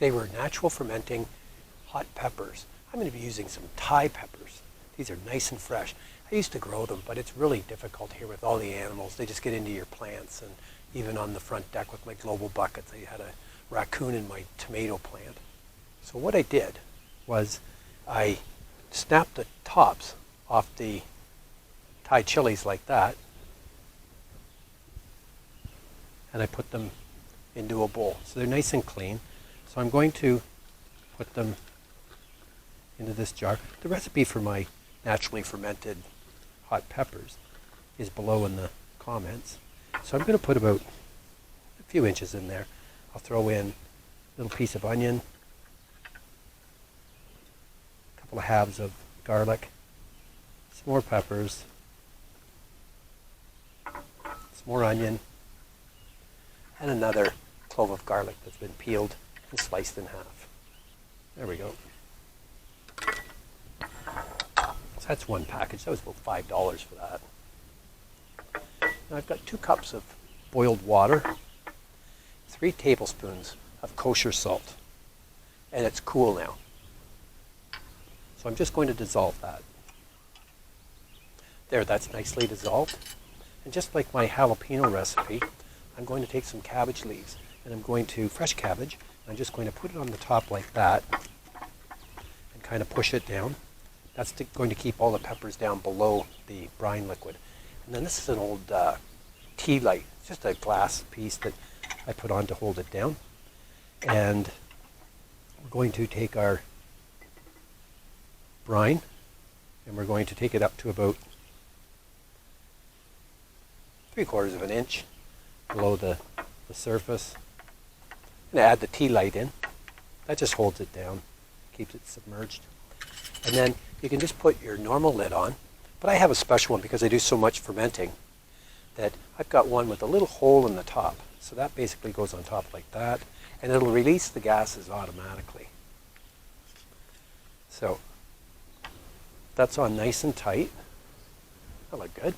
Today we're natural fermenting hot peppers. I'm going to be using some Thai peppers. These are nice and fresh. I used to grow them, but it's really difficult here with all the animals. They just get into your plants, and even on the front deck with my global buckets, I had a raccoon in my tomato plant. So what I did was I snapped the tops off the Thai chilies like that, and I put them into a bowl. So they're nice and clean. So I'm going to put them into this jar. The recipe for my naturally fermented hot peppers is below in the comments. So I'm going to put about a few inches in there. I'll throw in a little piece of onion, a couple of halves of garlic, some more peppers, some more onion, and another clove of garlic that's been peeled and sliced in half. There we go. So that's one package. That was about $5 for that. Now I've got 2 cups of boiled water, 3 tablespoons of kosher salt, and it's cool now. So I'm just going to dissolve that. There, that's nicely dissolved. And just like my jalapeno recipe, I'm going to take some cabbage leaves, and I'm going to, fresh cabbage, I'm just going to put it on the top like that and kind of push it down. That's going to keep all the peppers down below the brine liquid. And then this is an old tea light. It's just a glass piece that I put on to hold it down. And we're going to take our brine, and we're going to take it up to about 3/4 of an inch below the surface. I'm going to add the tea light in. That just holds it down, keeps it submerged. And then you can just put your normal lid on, but I have a special one because I do so much fermenting that I've got one with a little hole in the top. So that basically goes on top like that, and it'll release the gases automatically. So that's on nice and tight. That look good.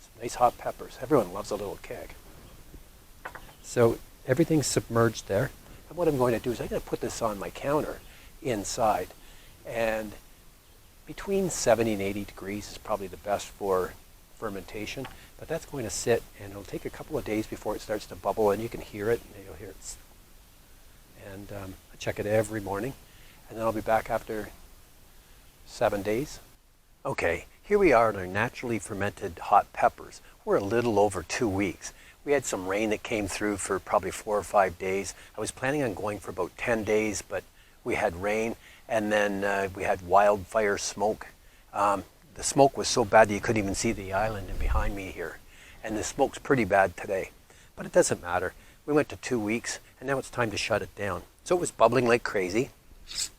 Some nice hot peppers. Everyone loves a little kick. So everything's submerged there. And what I'm going to do is I'm going to put this on my counter inside. And between 70 and 80 degrees is probably the best for fermentation. But that's going to sit, and it'll take a couple of days before it starts to bubble, and you can hear it. And you'll hear it. And I check it every morning. And then I'll be back after 7 days. Okay, here we are on our naturally fermented hot peppers. We're a little over 2 weeks. We had some rain that came through for probably 4 or 5 days. I was planning on going for about 10 days, but we had rain, and then we had wildfire smoke. The smoke was so bad that you couldn't even see the island and behind me here. And the smoke's pretty bad today, but it doesn't matter. We went to 2 weeks, and now it's time to shut it down. So it was bubbling like crazy. So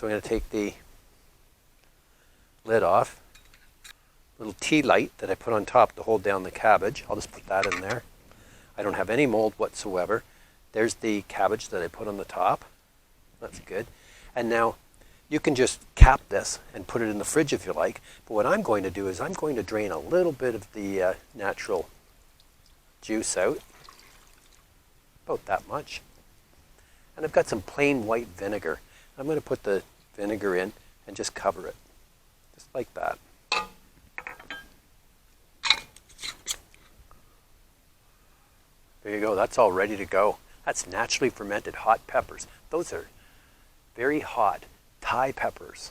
I'm going to take the lid off. Little tea light that I put on top to hold down the cabbage. I'll just put that in there. I don't have any mold whatsoever. There's the cabbage that I put on the top. That's good. And now you can just cap this and put it in the fridge if you like. But what I'm going to do is I'm going to drain a little bit of the natural juice out. About that much. And I've got some plain white vinegar. I'm going to put the vinegar in and just cover it. Just like that. There you go. That's all ready to go. That's naturally fermented hot peppers. Those are very hot Thai peppers.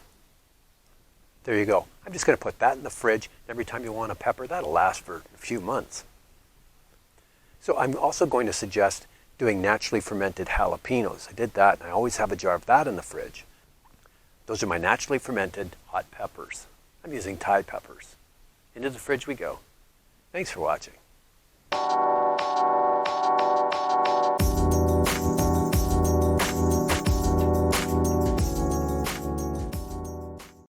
There you go. I'm just going to put that in the fridge. Every time you want a pepper, that'll last for a few months. So I'm also going to suggest doing naturally fermented jalapenos. I did that, and I always have a jar of that in the fridge. Those are my naturally fermented hot peppers. I'm using Thai peppers. Into the fridge we go. Thanks for watching.